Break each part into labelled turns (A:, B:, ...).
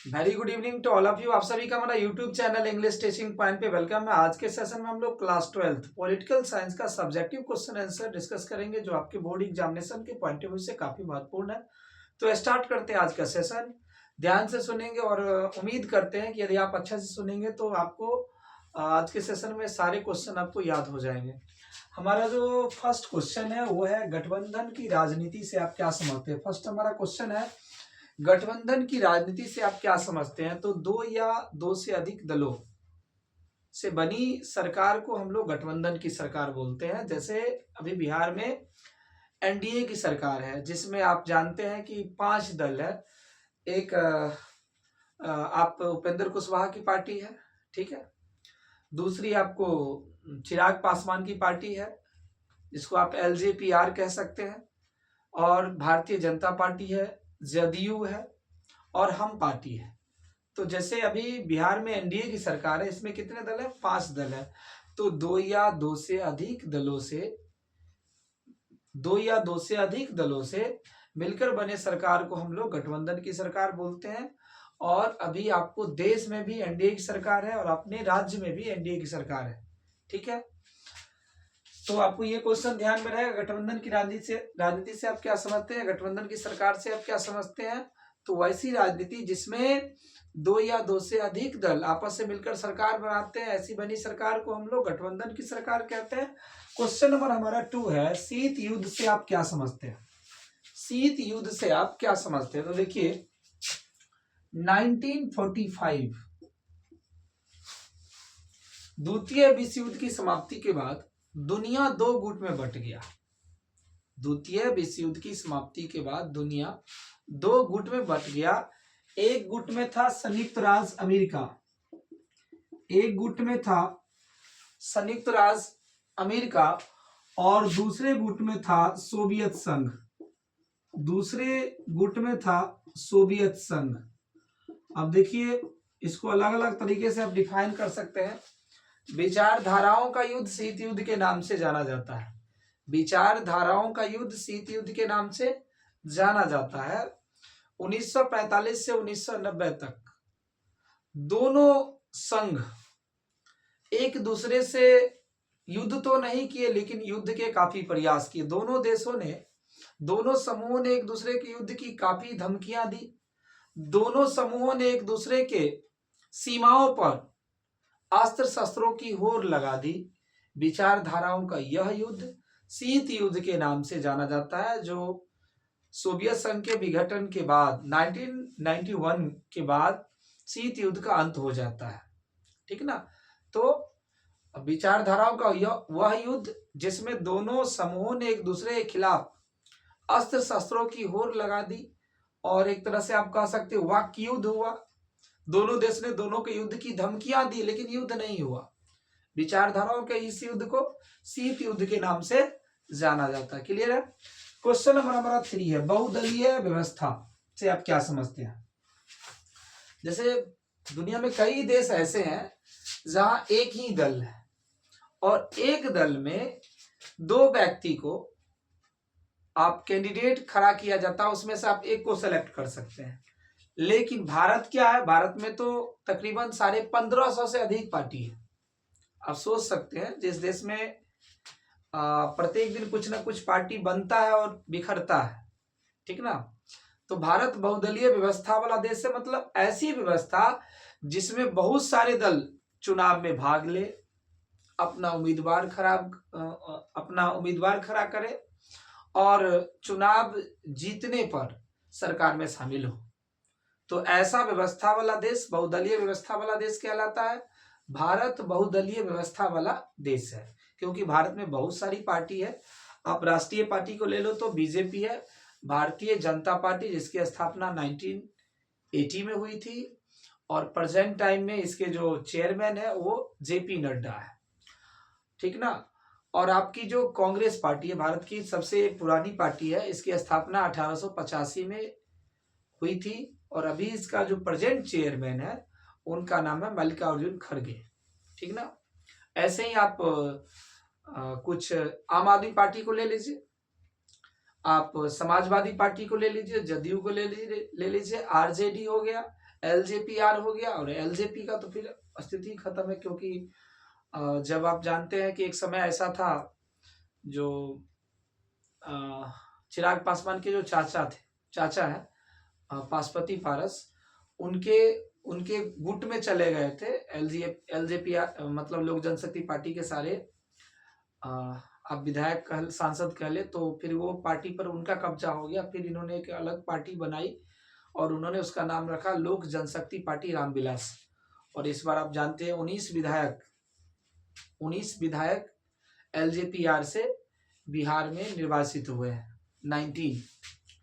A: Very good evening to all of you. आप सभी का हमारा YouTube channel English teaching point पे वेलकम है। आज के सेशन में हम लोग क्लास 12 पॉलिटिकल साइंस का सब्जेक्टिव क्वेश्चन आंसर डिस्कस करेंगे, जो आपके बोर्ड एग्जामिनेशन के पॉइंट ऑफ व्यू से काफी महत्वपूर्ण है। तो स्टार्ट करते हैं आज का सेशन। ध्यान से सुनेंगे और उम्मीद करते हैं कि यदि आप अच्छा से सुनेंगे तो आपको आज के सेशन में सारे क्वेश्चन आपको याद हो जाएंगे। हमारा जो फर्स्ट क्वेश्चन है वो है गठबंधन की राजनीति से आप क्या समझते हैं। फर्स्ट हमारा क्वेश्चन है गठबंधन की राजनीति से आप क्या समझते हैं। तो दो या दो से अधिक दलों से बनी सरकार को हम लोग गठबंधन की सरकार बोलते हैं। जैसे अभी बिहार में एनडीए की सरकार है, जिसमें आप जानते हैं कि 5 दल है। एक आप उपेंद्र कुशवाहा की पार्टी है, ठीक है। दूसरी आपको चिराग पासवान की पार्टी है, जिसको आप एलजेपीआर कह सकते हैं। और भारतीय जनता पार्टी है, जदयू है और हम पार्टी है। तो जैसे अभी बिहार में एनडीए की सरकार है, इसमें कितने दल है? 5 दल है। तो दो या दो से अधिक दलों से मिलकर बने सरकार को हम लोग गठबंधन की सरकार बोलते हैं। और अभी आपको देश में भी एनडीए की सरकार है और अपने राज्य में भी एनडीए की सरकार है, ठीक है। तो आपको ये क्वेश्चन ध्यान में रहेगा, गठबंधन की राजनीति से आप क्या समझते हैं, गठबंधन की सरकार से आप क्या समझते हैं। तो वैसी राजनीति जिसमें दो या दो से अधिक दल आपस से मिलकर सरकार बनाते हैं, ऐसी बनी सरकार को हम लोग गठबंधन की सरकार कहते हैं। क्वेश्चन नंबर हमारा 2 है, शीत युद्ध से आप क्या समझते हैं। शीत युद्ध से आप क्या समझते हैं। तो देखिए 1945 द्वितीय विश्व युद्ध की समाप्ति के बाद दुनिया 2 गुट में बट गया। द्वितीय विश्व युद्ध की समाप्ति के बाद दुनिया 2 गुट में बट गया। एक गुट में था संयुक्त राज्य अमेरिका, एक गुट में था संयुक्त राज्य अमेरिका और दूसरे गुट में था सोवियत संघ। दूसरे गुट में था सोवियत संघ। अब देखिए इसको अलग अलग तरीके से आप डिफाइन कर सकते हैं। विचारधाराओं का युद्ध शीत युद्ध के नाम से जाना जाता है। विचारधाराओं का युद्ध शीत युद्ध के नाम से जाना जाता है। 1945 से 1990 तक दोनों संघ एक दूसरे से युद्ध तो नहीं किए, लेकिन युद्ध के काफी प्रयास किए। दोनों समूहों ने एक दूसरे के युद्ध की काफी धमकियां दी। दोनों समूहों ने एक दूसरे के सीमाओं पर अस्त्र शस्त्रों की होर लगा दी। विचारधाराओं का यह युद्ध शीत युद्ध के नाम से जाना जाता है, जो सोवियत संघ के विघटन के बाद 1991 के बाद शीत युद्ध का अंत हो जाता है, ठीक ना। तो विचारधाराओं का वह युद्ध जिसमें दोनों समूहों ने एक दूसरे के खिलाफ अस्त्र शस्त्रों की होर लगा दी, और एक तरह से आप कह सकते हो वाक्य युद्ध हुआ। दोनों देश ने दोनों के युद्ध की धमकियां दी, लेकिन युद्ध नहीं हुआ। विचारधाराओं के इस युद्ध को शीत युद्ध के नाम से जाना जाता है। क्लियर है। क्वेश्चन नंबर हमारा 3 है, बहुदलीय व्यवस्था से आप क्या समझते हैं। जैसे दुनिया में कई देश ऐसे हैं जहां एक ही दल है और एक दल में 2 व्यक्ति को आप कैंडिडेट खड़ा किया जाता है, उसमें से आप एक को सेलेक्ट कर सकते हैं। लेकिन भारत क्या है, भारत में तो तकरीबन 1550 से अधिक पार्टी है। आप सोच सकते हैं जिस देश में प्रत्येक दिन कुछ ना कुछ पार्टी बनता है और बिखरता है, ठीक ना। तो भारत बहुदलीय व्यवस्था वाला देश है, मतलब ऐसी व्यवस्था जिसमें बहुत सारे दल चुनाव में भाग ले, अपना उम्मीदवार खड़ा करे और चुनाव जीतने पर सरकार में शामिल हो। तो ऐसा व्यवस्था वाला देश, बहुदलीय व्यवस्था वाला देश कहलाता है। भारत बहुदलीय व्यवस्था वाला देश है, क्योंकि भारत में बहुत सारी पार्टी है। आप राष्ट्रीय पार्टी को ले लो तो बीजेपी है, भारतीय जनता पार्टी जिसकी स्थापना 1980 में हुई थी, और प्रेजेंट टाइम में इसके जो चेयरमैन है वो जेपी नड्डा है, ठीक ना। और आपकी जो कांग्रेस पार्टी है, भारत की सबसे पुरानी पार्टी है, इसकी स्थापना 1885 में हुई थी, और अभी इसका जो प्रेजेंट चेयरमैन है उनका नाम है मल्लिकार्जुन खड़गे, ठीक ना। ऐसे ही आप कुछ आम आदमी पार्टी को ले लीजिए, आप समाजवादी पार्टी को ले लीजिए, जदयू को ले लीजिए, आरजेडी हो गया, एलजेपीआर हो गया, और एलजेपी का तो फिर स्थिति खत्म है, क्योंकि जब आप जानते हैं कि एक समय ऐसा था, जो चिराग पासवान के जो चाचा है पाशुपति पारस, उनके उनके गुट में चले गए थे एलजेपीआर, मतलब लोक जनशक्ति पार्टी के सारे आप विधायक कह, सांसद कह ले, तो फिर वो पार्टी पर उनका कब्जा हो गया। फिर इन्होंने एक अलग पार्टी बनाई और उन्होंने उसका नाम रखा लोक जनशक्ति पार्टी रामविलास। और इस बार आप जानते हैं 19 विधायक एलजेपीआर से बिहार में निर्वाचित हुए हैं, 19।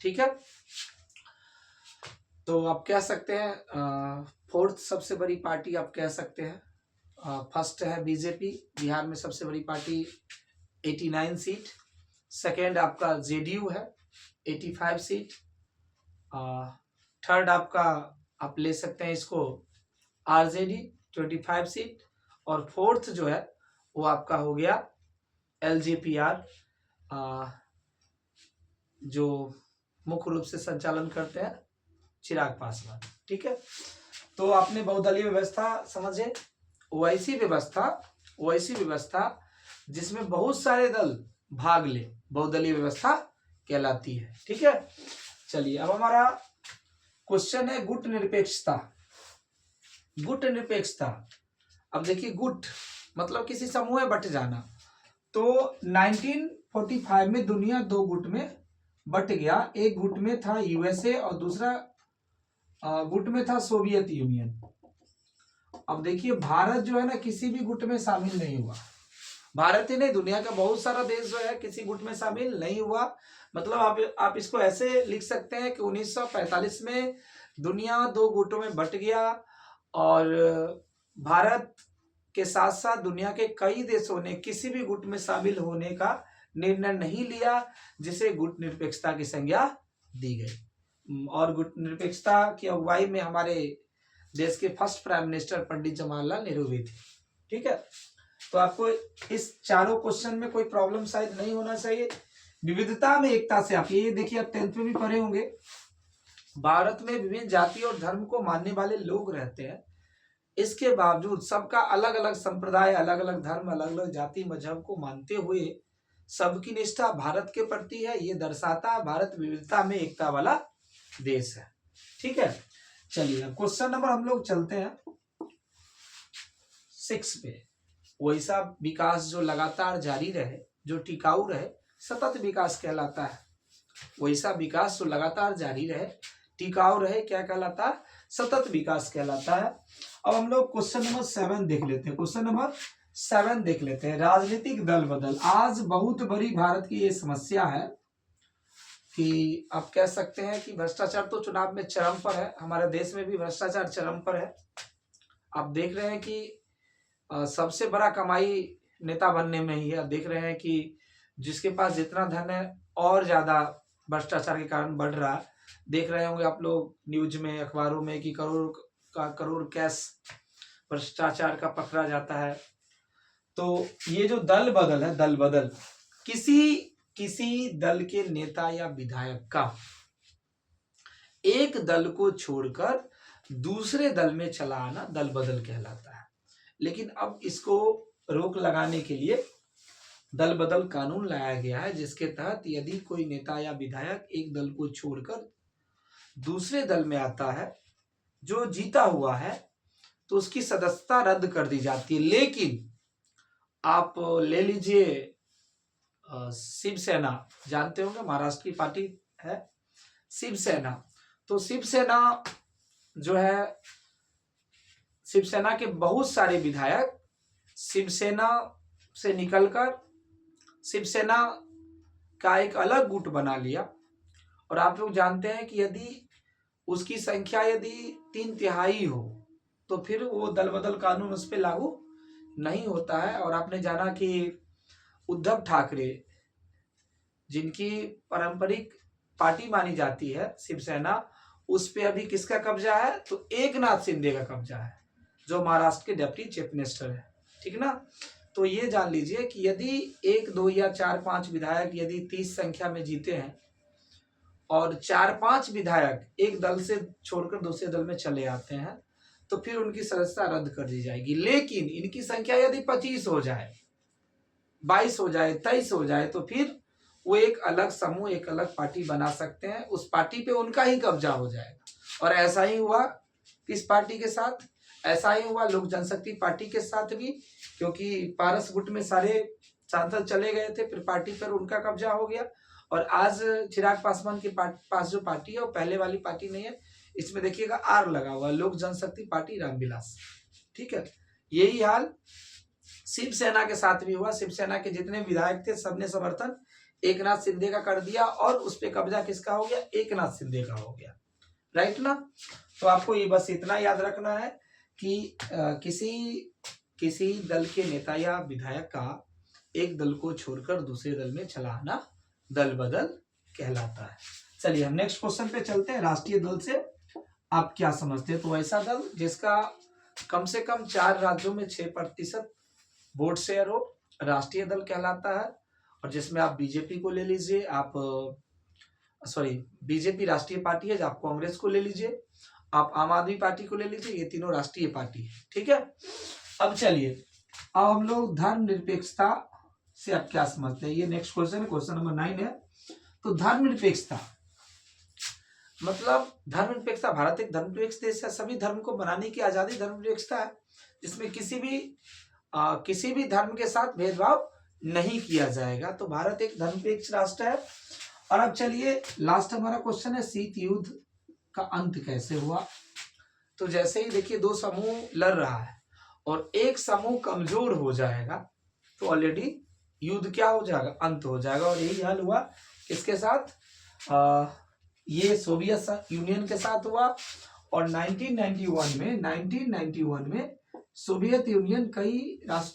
A: ठीक है, तो आप कह सकते हैं फोर्थ सबसे बड़ी पार्टी आप कह सकते हैं। फर्स्ट है बीजेपी, बिहार में सबसे बड़ी पार्टी 89 सीट। सेकेंड आपका जेडीयू है 85 सीट। थर्ड आपका आप ले सकते हैं इसको आरजेडी 25 सीट। और फोर्थ जो है वो आपका हो गया एलजेपीआर, जो मुख्य रूप से संचालन करते हैं चिराग पासवान। ठीक है, तो आपने बहुदलीय व्यवस्था समझे, ओवैसी व्यवस्था जिसमें बहुत सारे दल भाग ले, बहुदलीय व्यवस्था कहलाती है। ठीक है, चलिए अब हमारा क्वेश्चन है गुट निरपेक्षता। अब देखिए, गुट मतलब किसी समूह में बट जाना। तो 1945 में दुनिया 2 गुट में बट गया। एक गुट में था यूएसए और दूसरा गुट में था सोवियत यूनियन। अब देखिए, भारत जो है ना किसी भी गुट में शामिल नहीं हुआ। भारत ही नहीं, दुनिया का बहुत सारा देश जो है किसी गुट में शामिल नहीं हुआ। मतलब आप इसको ऐसे लिख सकते हैं कि 1945 में दुनिया 2 गुटों में बट गया और भारत के साथ साथ दुनिया के कई देशों ने किसी भी गुट में शामिल होने का निर्णय नहीं लिया, जिसे गुट निरपेक्षता की संज्ञा दी गई। और गुट निरपेक्षता की अगुवाई में हमारे देश के first prime minister Pandit Jawaharlal Nehru भी थे। ठीक है, तो आपको इस चारों क्वेश्चन में कोई प्रॉब्लम शायद नहीं होना चाहिए। विविधता में एकता से आप ये देखिए, आप 10th में भी पढ़े होंगे, भारत में विभिन्न जाति और धर्म को मानने वाले लोग रहते हैं। इसके बावजूद सबका अलग अलग संप्रदाय, अलग अलग धर्म, अलग अलग जाति मजहब को मानते हुए सबकी निष्ठा भारत के प्रति है। ये दर्शाता भारत विविधता में एकता वाला देश है। ठीक है, चलिए क्वेश्चन नंबर हम लोग चलते हैं 6 पे। वैसा विकास जो लगातार जारी रहे, जो टिकाऊ रहे, सतत विकास कहलाता है। वैसा विकास जो लगातार जारी रहे, टिकाऊ रहे, क्या कहलाता है? सतत विकास कहलाता है। अब हम लोग क्वेश्चन नंबर 7 देख लेते हैं। क्वेश्चन नंबर 7 देख लेते हैं, राजनीतिक दल बदल। आज बहुत बड़ी भारत की ये समस्या है कि आप कह सकते हैं कि भ्रष्टाचार तो चुनाव में चरम पर है, हमारे देश में भी भ्रष्टाचार चरम पर है। आप देख रहे हैं कि सबसे बड़ा कमाई नेता बनने में ही है। देख रहे हैं कि जिसके पास जितना धन है और ज्यादा भ्रष्टाचार के कारण बढ़ रहा है। देख रहे होंगे आप लोग न्यूज में, अखबारों में कि करोड़ कैश भ्रष्टाचार का पकड़ा जाता है। तो ये जो दल बदल है, दल बदल, किसी दल के नेता या विधायक का एक दल को छोड़कर दूसरे दल में चला आना दल बदल कहलाता है। लेकिन अब इसको रोक लगाने के लिए दल बदल कानून लाया गया है, जिसके तहत यदि कोई नेता या विधायक एक दल को छोड़कर दूसरे दल में आता है जो जीता हुआ है, तो उसकी सदस्यता रद्द कर दी जाती है। लेकिन आप ले लीजिए शिवसेना, जानते होंगे महाराष्ट्र की पार्टी है शिवसेना। तो शिवसेना जो है, शिवसेना के बहुत सारे विधायक शिवसेना से निकलकर शिवसेना का एक अलग गुट बना लिया। और आप लोग जानते हैं कि यदि उसकी संख्या यदि 3/3 हो तो फिर वो दल बदल कानून उस पर लागू नहीं होता है। और आपने जाना कि उद्धव ठाकरे, जिनकी पारंपरिक पार्टी मानी जाती है शिवसेना, उस पे अभी किसका कब्जा है? तो एकनाथ शिंदे का कब्जा है, जो महाराष्ट्र के डिप्टी चीफ मिनिस्टर है। ठीक ना? तो ये जान लीजिए कि यदि 1, 2 या 4, 5 विधायक यदि 30 संख्या में जीते हैं और 4-5 विधायक एक दल से छोड़कर दूसरे दल में चले आते हैं तो फिर उनकी सदस्यता रद्द कर दी जाएगी। लेकिन इनकी संख्या यदि 25 हो जाए, 22 हो जाए, 23 हो जाए तो फिर वो एक अलग समूह, एक अलग पार्टी बना सकते हैं, उस पार्टी पे उनका ही कब्जा हो जाएगा। और ऐसा ही हुआ किस पार्टी के साथ, ऐसा ही हुआ लोक जनशक्ति पार्टी के साथ भी, क्योंकि पारस गुट में सारे सांसद चले गए थे, फिर पार्टी पर उनका कब्जा हो गया। और आज चिराग पासवान के पास जो पार्टी है वो पहले वाली पार्टी नहीं है, इसमें देखिएगा आर लगा हुआ, लोक जनशक्ति पार्टी रामविलास। ठीक है, यही हाल शिवसेना के साथ भी हुआ। शिवसेना के जितने विधायक थे सबने समर्थन एकनाथ शिंदे का कर दिया और उस पर कब्जा किसका हो गया, एकनाथ शिंदे का हो गया। राइट ना। तो आपको ये बस इतना याद रखना है कि किसी दल के नेता या विधायक का एक दल को छोड़कर दूसरे दल में चला आना दल बदल कहलाता है। चलिए हम नेक्स्ट क्वेश्चन पे चलते हैं। राष्ट्रीय दल से आप क्या समझते हैं? तो ऐसा दल जिसका कम से कम 4 राज्यों में 6% वोट शेयर हो, राष्ट्रीय दल कहलाता है। और जिसमें आप बीजेपी को ले लीजिए, आप बीजेपी राष्ट्रीय पार्टी है, आप कांग्रेस को ले लीजिए, आप आम आदमी पार्टी को ले लीजिए, ये तीनों राष्ट्रीय पार्टी है। ठीक है, अब चलिए अब हम लोग धर्मनिरपेक्षता से आप क्या समझते हैं, ये नेक्स्ट क्वेश्चन है, क्वेश्चन नंबर 9 है। तो धर्मनिरपेक्षता मतलब, धर्मनिरपेक्षता, भारत एक धर्मनिरपेक्ष देश है, सभी धर्म को बनाने की आजादी धर्मनिरपेक्षता है, जिसमें किसी भी धर्म के साथ भेदभाव नहीं किया जाएगा। तो भारत एक धर्मनिरपेक्ष राष्ट्र है। और अब चलिए लास्ट हमारा क्वेश्चन है, शीत युद्ध का अंत कैसे हुआ? तो जैसे ही देखिए 2 समूह लड़ रहा है और एक समूह कमजोर हो जाएगा तो ऑलरेडी युद्ध क्या हो जाएगा, अंत हो जाएगा। और यही हाल हुआ किसके साथ, ये सोवियत यूनियन के साथ हुआ। और 1991 में सोवियत यूनियन कई राष्ट्र